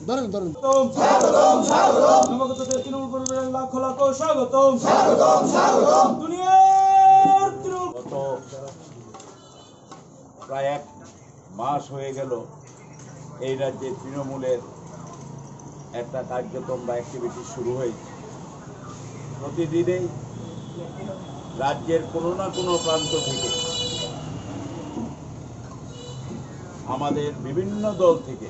ধরেন ধরেন স্বাগতম স্বাগতম নবগতদের তৃণমূল কর্মীদের লাখ লাখ স্বাগতম স্বাগতম স্বাগতম দুনিয়ার তৃণমূল। গত প্রায় 1 মাস হয়ে গেল এই রাজ্যে তৃণমূলের একটা কার্যক্রম বা অ্যাক্টিভিটি শুরু হয়েছে। প্রতিদিনেই রাজ্যের কোনো না কোনো প্রান্ত থেকে আমাদের বিভিন্ন দল থেকে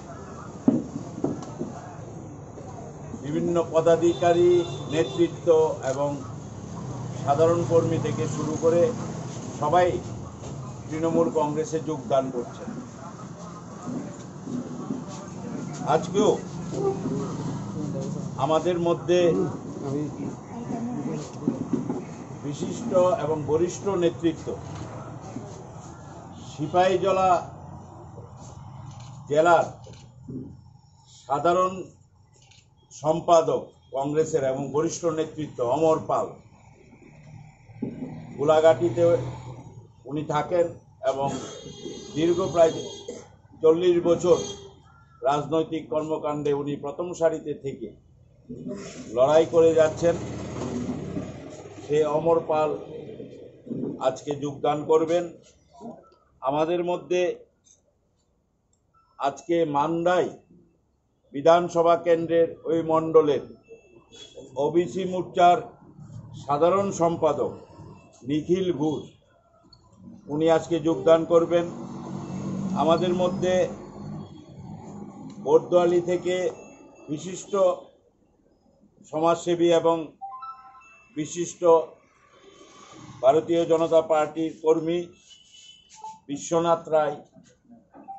বিভিন্ন পদাধিকারী, নেতৃত্ব এবং সাধারণ কর্মী থেকে শুরু করে সবাই তৃণমূল কংগ্রেসে যোগদান করছেন। আজকেও আমাদের মধ্যে বিশিষ্ট এবং বরিষ্ঠ নেতৃত্ব, সিপাহীজলা জেলার সাধারণ সম্পাদক কংগ্রেসের এবং বরিষ্ঠ নেতৃত্ব অমর পাল গোলাঘাটিতে উনি থাকেন এবং দীর্ঘ প্রায় 40 বছর রাজনৈতিক কর্মকাণ্ডে উনি প্রথম সারিতে থেকে লড়াই করে যাচ্ছেন। সে অমর পাল আজকে যোগদান করবেন আমাদের মধ্যে। আজকে মান্দাই বিধানসভা কেন্দ্রের ওই মণ্ডলের ওবিসি মোর্চার সাধারণ সম্পাদক নিখিল ঘোষ উনি আজকে যোগদান করবেন আমাদের মধ্যে। বর্দোয়ালি থেকে বিশিষ্ট সমাজসেবী এবং বিশিষ্ট ভারতীয় জনতা পার্টির কর্মী বিশ্বনাথ রায়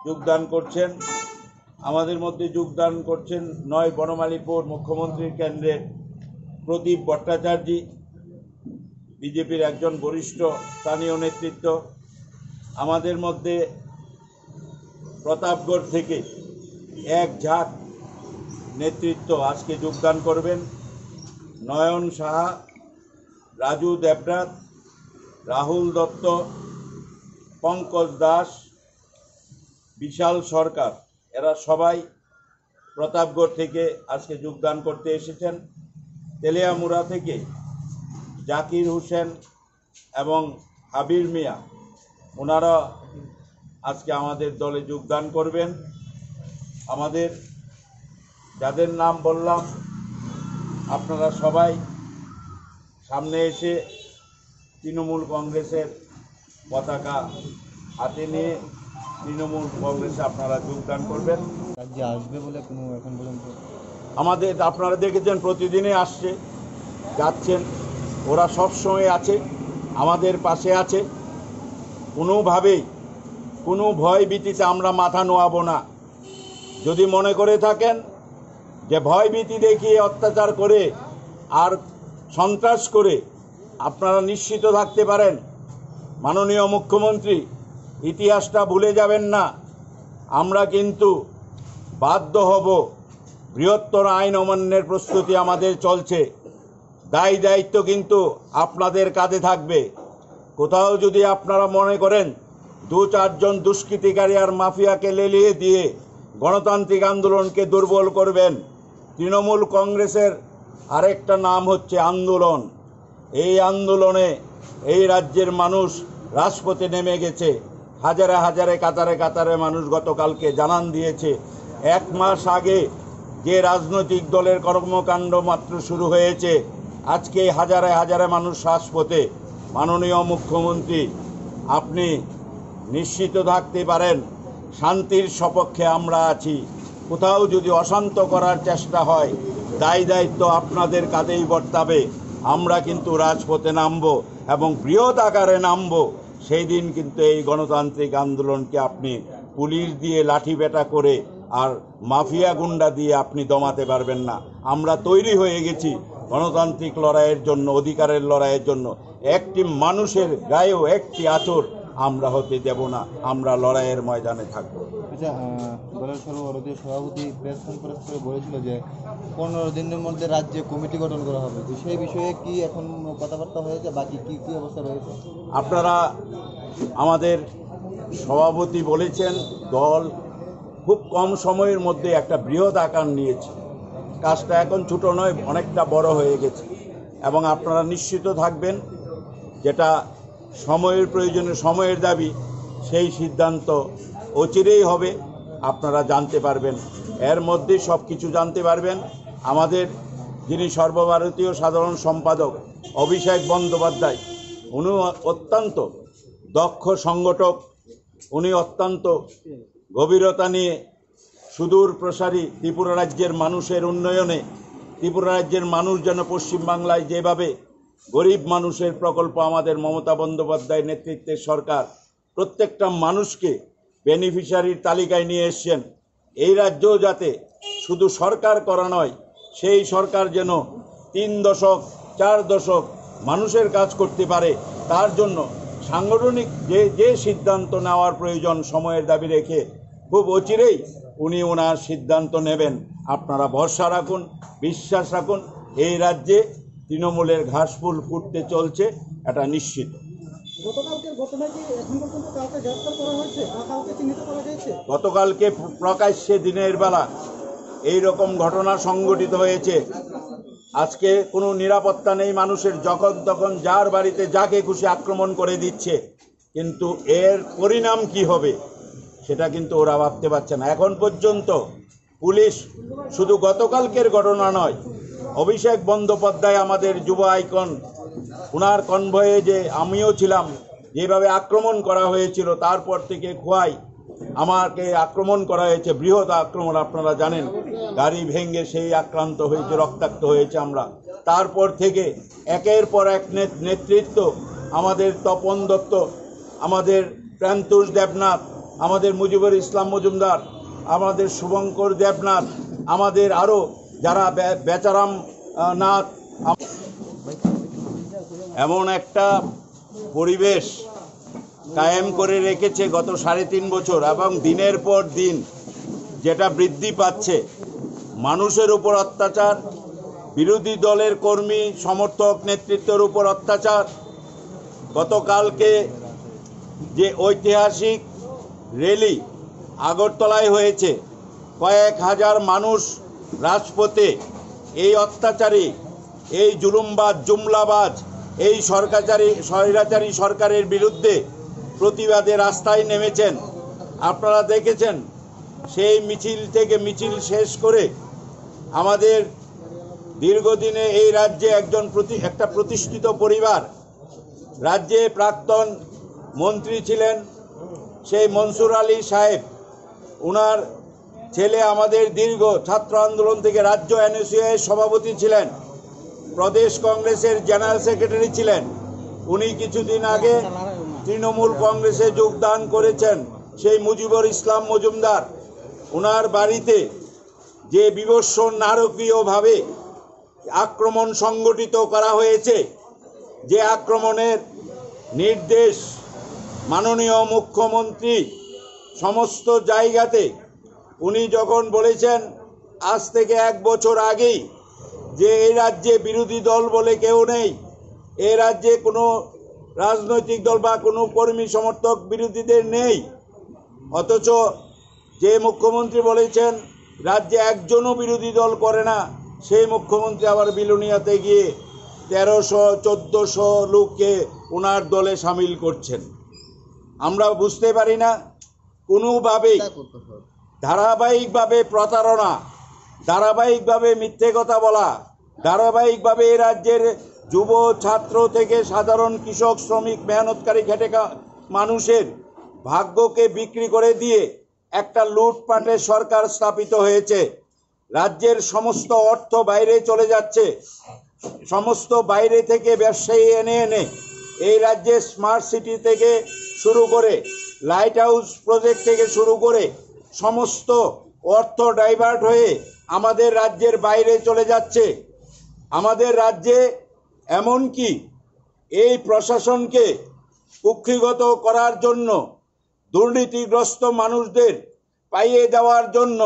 যোগদান করছেন। আমাদের মধ্যে যোগদান করছেন 9 বনমালীপুর মুখ্যমন্ত্রীর কেন্দ্রের প্রদীপ ভট্টাচার্য, বিজেপির একজন বরিষ্ঠ স্থানীয় নেতৃত্ব। আমাদের মধ্যে প্রতাপগড় থেকে এক ঝাঁক নেতৃত্ব আজকে যোগদান করবেন। নয়ন সাহা, রাজু দেবনাথ, রাহুল দত্ত, পঙ্কজ দাস, বিশাল সরকার, এরা সবাই প্রতাপগড় থেকে আজকে যোগদান করতে এসেছেন। তেলিয়ামুড়া থেকে জাকির হোসেন এবং হাবির মিয়া ওনারা আজকে আমাদের দলে যোগদান করবেন। আমাদের যাদের নাম বললাম আপনারা সবাই সামনে এসে তৃণমূল কংগ্রেসের পতাকা হাতে নিয়ে তৃণমূল কংগ্রেসে আপনারা যোগদান করবেন। রাজ্যে আসবে বলে কোনো এখন পর্যন্ত আমাদের আপনারা দেখেছেন প্রতিদিনই আসছে যাচ্ছেন, ওরা সব সময় আছে, আমাদের পাশে আছে। কোনোভাবেই কোনো ভয় ভীতিতে আমরা মাথা নোয়াবো না। যদি মনে করে থাকেন যে ভয় ভীতি দেখিয়ে অত্যাচার করে আর সন্ত্রাস করে, আপনারা নিশ্চিত থাকতে পারেন মাননীয় মুখ্যমন্ত্রী ইতিহাসটা ভুলে যাবেন না। আমরা কিন্তু বাধ্য হব, বৃহত্তর আইন অমান্যের প্রস্তুতি আমাদের চলছে। দায় দায়িত্ব কিন্তু আপনাদের কাঁধে থাকবে। কোথাও যদি আপনারা মনে করেন 2-4 জন দুষ্কৃতিকারী আর মাফিয়াকে লেলিয়ে দিয়ে গণতান্ত্রিক আন্দোলনকে দুর্বল করবেন, তৃণমূল কংগ্রেসের আরেকটা নাম হচ্ছে আন্দোলন। এই আন্দোলনে এই রাজ্যের মানুষ রাজপথে নেমে গেছে। হাজারে হাজারে কাতারে কাতারে মানুষ গতকালকে জানান দিয়েছে। 1 মাস আগে যে রাজনৈতিক দলের কর্মকাণ্ড মাত্র শুরু হয়েছে, আজকে হাজারে হাজারে মানুষ রাজপথে। মাননীয় মুখ্যমন্ত্রী, আপনি নিশ্চিত থাকতে পারেন শান্তির সপক্ষে আমরা আছি। কোথাও যদি অশান্ত করার চেষ্টা হয়, দায় দায়িত্ব আপনাদের কাঁধেই বর্তাবে। আমরা কিন্তু রাজপথে নামব এবং বৃহৎ আকারে নামব। সেই দিন কিন্তু এই গণতান্ত্রিক আন্দোলনকে আপনি পুলিশ দিয়ে লাঠি পেটা করে আর মাফিয়া গুন্ডা দিয়ে আপনি দমাতে পারবেন না। আমরা তৈরি হয়ে গেছি গণতান্ত্রিক লড়াইয়ের জন্য, অধিকারের লড়াইয়ের জন্য। একটি মানুষের গায়েও একটি আঁচড় আমরা হতে দেব না। আমরা লড়াইয়ের ময়দানে থাকব। আচ্ছা, দলের সর্বভারতীয় সভাপতি প্রেস কনফারেন্স করে বলেছিল যে 15 দিনের মধ্যে রাজ্যে কমিটি গঠন করা হবে। তো সেই বিষয়ে কি এখন কথাবার্তা হয়েছে? বাকি কি কি অবস্থা রয়েছে? আপনারা আমাদের সভাপতি বলেছেন দল খুব কম সময়ের মধ্যে একটা বৃহৎ আকার নিয়েছে। কাজটা এখন ছোট নয়, অনেকটা বড় হয়ে গেছে। এবং আপনারা নিশ্চিত থাকবেন, যেটা সময়ের প্রয়োজনে সময়ের দাবি, সেই সিদ্ধান্ত অচিরেই হবে, আপনারা জানতে পারবেন। এর মধ্যে সব কিছু জানতে পারবেন। আমাদের যিনি সর্বভারতীয় সাধারণ সম্পাদক অভিষেক বন্দ্যোপাধ্যায়, উনি অত্যন্ত দক্ষ সংগঠক, উনি অত্যন্ত গভীরতা নিয়ে সুদূর প্রসারী ত্রিপুরা রাজ্যের মানুষের উন্নয়নে, ত্রিপুরা রাজ্যের মানুষ যেন পশ্চিমবাংলায় যেভাবে গরিব মানুষের প্রকল্প আমাদের মমতা বন্দ্যোপাধ্যায়ের নেতৃত্বের সরকার প্রত্যেকটা মানুষকে বেনিফিশিয়ারির তালিকায় নিয়ে এসছেন, এই রাজ্যও যাতে শুধু সরকার করা নয়, সেই সরকার যেন 3 দশক 4 দশক মানুষের কাজ করতে পারে, তার জন্য সাংগঠনিক যে সিদ্ধান্ত নেওয়ার প্রয়োজন সময়ের দাবি রেখে খুব অচিরেই উনি ওনার সিদ্ধান্ত নেবেন। আপনারা ভরসা রাখুন, বিশ্বাস রাখুন, এই রাজ্যে তৃণমূলের ঘাসফুল ফুটতে চলছে, এটা নিশ্চিত। গতকালকে প্রকাশ্যে দিনের বেলা এই রকম ঘটনা সংঘটিত হয়েছে। আজকে কোনো নিরাপত্তা নেই, মানুষের যখন তখন যার বাড়িতে যাকে খুশি আক্রমণ করে দিচ্ছে, কিন্তু এর পরিণাম কি হবে সেটা কিন্তু ওরা ভাবতে পারছে না। এখন পর্যন্ত পুলিশ শুধু গতকালকের ঘটনা নয়, অভিষেক বন্দ্যোপাধ্যায় আমাদের যুব আইকন, ওনার কনভয়ে যে আমিও ছিলাম, যেভাবে আক্রমণ করা হয়েছিল, তারপর থেকে খোয়াই আমাকে আক্রমণ করা হয়েছে, বৃহৎ আক্রমণ, আপনারা জানেন, গাড়ি ভেঙে সেই আক্রান্ত হয়েছে, রক্তাক্ত হয়েছে আমরা। তারপর থেকে একের পর এক নেতৃত্ব, আমাদের তপন দত্ত, আমাদের প্রান্তুষ দেবনাথ, আমাদের মুজিবুর ইসলাম মজুমদার, আমাদের শুভঙ্কর দেবনাথ, আমাদের আরও যারা বেচারাম নাথ, এমন একটা পরিবেশ কায়েম করে রেখেছে গত 3.5 বছর, এবং দিনের পর দিন যেটা বৃদ্ধি পাচ্ছে, মানুষের উপর অত্যাচার, বিরোধী দলের কর্মী সমর্থক নেতৃত্বের উপর অত্যাচার। গতকালকে যে ঐতিহাসিক র্যালি আগরতলায় হয়েছে, কয়েক হাজার মানুষ রাজপথে, এই অত্যাচারী, এই জুলুমবাজ জুমলাবাজ, এই স্বৈরাচারী সরকারের বিরুদ্ধে প্রতিবাদে রাস্তায় নেমেছেন। আপনারা দেখেছেন, সেই মিছিল থেকে মিছিল শেষ করে আমাদের দীর্ঘদিনে এই রাজ্যে একটা প্রতিষ্ঠিত পরিবার, রাজ্যে প্রাক্তন মন্ত্রী ছিলেন সেই মনসুর আলী সাহেব, ওনার ছেলে আমাদের দীর্ঘ ছাত্র আন্দোলন থেকে রাজ্য এনএসইউআই সভাপতি ছিলেন, প্রদেশ কংগ্রেসের জেনারেল সেক্রেটারি ছিলেন, উনি কিছুদিন আগে তৃণমূল কংগ্রেসে যোগদান করেছেন, সেই মুজিবুর ইসলাম মজুমদার, ওনার বাড়িতে যে বিভৎস নারকীয়ভাবে আক্রমণ সংগঠিত করা হয়েছে, যে আক্রমণের নির্দেশ মাননীয় মুখ্যমন্ত্রী সমস্ত জায়গাতে উনি যখন বলেছেন আজ থেকে 1 বছর আগেই যে এই রাজ্যে বিরোধী দল বলে কেউ নেই, এই রাজ্যে কোনো রাজনৈতিক দল বা কোনো কর্মী সমর্থক বিরোধীদের নেই, অথচ যে মুখ্যমন্ত্রী বলেছেন রাজ্যে একজনও বিরোধী দল করে না, সেই মুখ্যমন্ত্রী আবার বিলোনিয়াতে গিয়ে 1300-1400 লোককে ওনার দলে সামিল করছেন। আমরা বুঝতে পারি না, কোনোভাবেই ধারাবাহিকভাবে প্রতারণা, ধারাবাহিকভাবে মিথ্যে কথা বলা, ধারাবাহিকভাবে এই রাজ্যের যুব ছাত্র থেকে সাধারণ কৃষক শ্রমিক মেহনতকারী খেটে মানুষের ভাগ্যকে বিক্রি করে দিয়ে একটা লুটপাটের সরকার স্থাপিত হয়েছে। রাজ্যের সমস্ত অর্থ বাইরে চলে যাচ্ছে, সমস্ত বাইরে থেকে ব্যবসায়ী এনে এনে এই রাজ্যে স্মার্ট সিটি থেকে শুরু করে লাইট হাউস প্রজেক্ট থেকে শুরু করে সমস্ত অর্থ ডাইভার্ট হয়ে আমাদের রাজ্যের বাইরে চলে যাচ্ছে। আমাদের রাজ্যে এমনকি এই প্রশাসনকে কুক্ষিগত করার জন্য, দুর্নীতিগ্রস্ত মানুষদের পাইয়ে দেওয়ার জন্য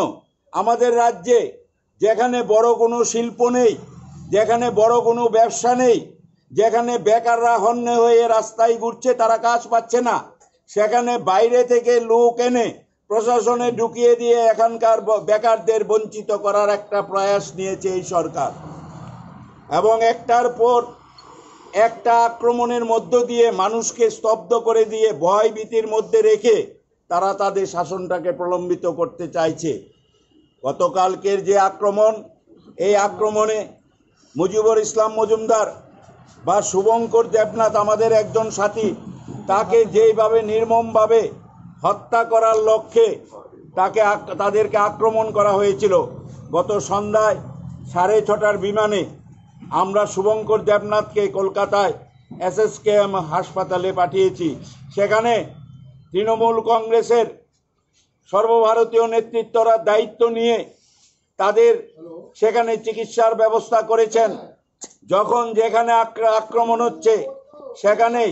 আমাদের রাজ্যে যেখানে বড় কোনো শিল্প নেই, যেখানে বড় কোনো ব্যবসা নেই, যেখানে বেকাররা হন্যে হয়ে রাস্তায় ঘুরছে, তারা কাজ পাচ্ছে না, সেখানে বাইরে থেকে লোক এনে প্রশাসনে ঢুকিয়ে দিয়ে এখানকার বেকারদের বঞ্চিত করার একটা প্রয়াস নিয়েছে এই সরকার, এবং একটার পর একটা আক্রমণের মধ্য দিয়ে মানুষকে স্তব্ধ করে দিয়ে ভয় ভীতির মধ্যে রেখে তারা তাদের শাসনটাকে প্রলম্বিত করতে চাইছে। গতকালকের যে আক্রমণ, এই আক্রমণে মুজিবুর ইসলাম মজুমদার বা শুভঙ্কর দেবনাথ আমাদের একজন সাথী, তাকে যেইভাবে নির্মমভাবে হত্যা করার লক্ষ্যে তাদেরকে আক্রমণ করা হয়েছিল। গত সন্ধ্যায় 6:30টার বিমানে আমরা শুভঙ্কর দেবনাথকে কলকাতায় SSKM হাসপাতালে পাঠিয়েছি। সেখানে তৃণমূল কংগ্রেসের সর্বভারতীয় নেতৃত্বরা দায়িত্ব নিয়ে তাদের সেখানে চিকিৎসার ব্যবস্থা করেছেন। যখন যেখানে আক্রমণ হচ্ছে সেখানেই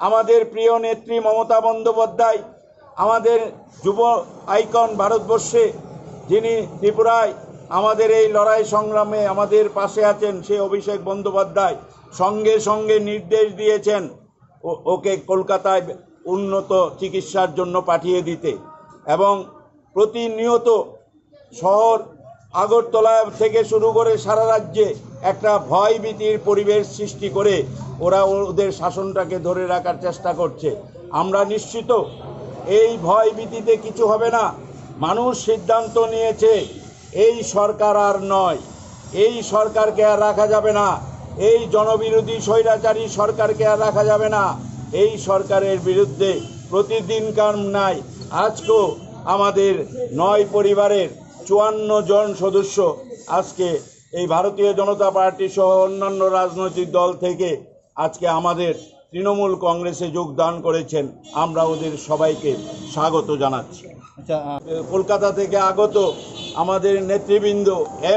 আমাদের প্রিয় নেত্রী মমতা বন্দ্যোপাধ্যায়, আমাদের যুব আইকন ভারতবর্ষে, যিনি ত্রিপুরায় আমাদের এই লড়াই সংগ্রামে আমাদের পাশে আছেন, সেই অভিষেক বন্দ্যোপাধ্যায় সঙ্গে সঙ্গে নির্দেশ দিয়েছেন ওকে কলকাতায় উন্নত চিকিৎসার জন্য পাঠিয়ে দিতে। এবং প্রতিনিয়ত শহর আগরতলা থেকে শুরু করে সারা রাজ্যে একটা ভয় ভীতির পরিবেশ সৃষ্টি করে ওরা ওদের শাসনটাকে ধরে রাখার চেষ্টা করছে। আমরা নিশ্চিত এই ভয় ভীতিতে কিছু হবে না। মানুষ সিদ্ধান্ত নিয়েছে এই সরকার আর নয়, এই সরকারকে আর রাখা যাবে না, এই জনবিরোধী স্বৈরাচারী সরকারকে আর রাখা যাবে না। এই সরকারের বিরুদ্ধে প্রতিদিনকার নাই আজকেও আমাদের 9 পরিবারের 54 জন সদস্য আজকে এই ভারতীয় জনতা পার্টি সহ অন্যান্য রাজনৈতিক দল থেকে আজকে আমাদের তৃণমূল কংগ্রেসে যোগদান করেছেন। আমরা ওদের সবাইকে স্বাগত জানাচ্ছি। আচ্ছা, কলকাতা থেকে আগত আমাদের নেতৃবৃন্দ,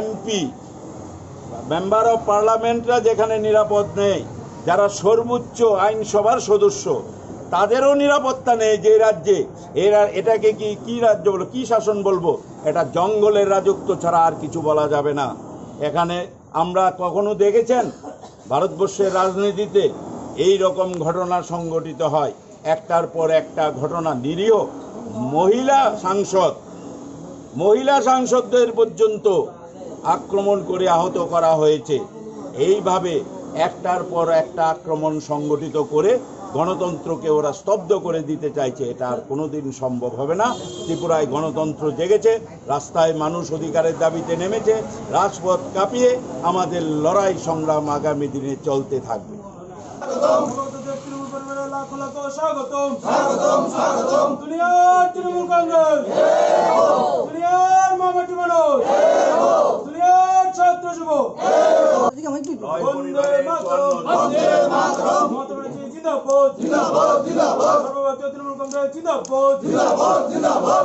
MP, মেম্বার অফ পার্লামেন্টরা যেখানে নিরাপদ নেই, যারা সর্বোচ্চ আইনসভার সদস্য তাদেরও নিরাপত্তা নেই যে রাজ্যে। এটাকে কি রাজ্য বলবো, কি শাসন বলবো? এটা জঙ্গলের রাজত্ব ছাড়া আর কিছু বলা যাবে না। এখানে আমরা কখনো দেখেছেন ভারতবর্ষের রাজনীতিতে এই রকম ঘটনা সংঘটিত হয়? একটার পর একটা ঘটনা। নিরীহ মহিলা সাংসদদের পর্যন্ত আক্রমণ করে আহত করা হয়েছে। এইভাবে একটার পর একটা আক্রমণ সংগঠিত করে গণতন্ত্রকে ওরা স্তব্ধ করে দিতে চাইছে। এটা আর কোনোদিন সম্ভব হবে না। ত্রিপুরায় গণতন্ত্র জেগেছে, রাস্তায় মানুষ অধিকারের দাবিতে নেমেছে, রাজপথ কাঁপিয়ে আমাদের লড়াই সংগ্রাম আগামী দিনে চলতে থাকবে। তৃণমূল কংগ্রেস, দুনিয়ার মামাটি মানুষ, দুনিয়ার ছাত্র যুব, বন্দে মাতরম, জিন্দাবাদ, সর্বভারতীয় তৃণমূল কংগ্রেস জিন্দাবাদ,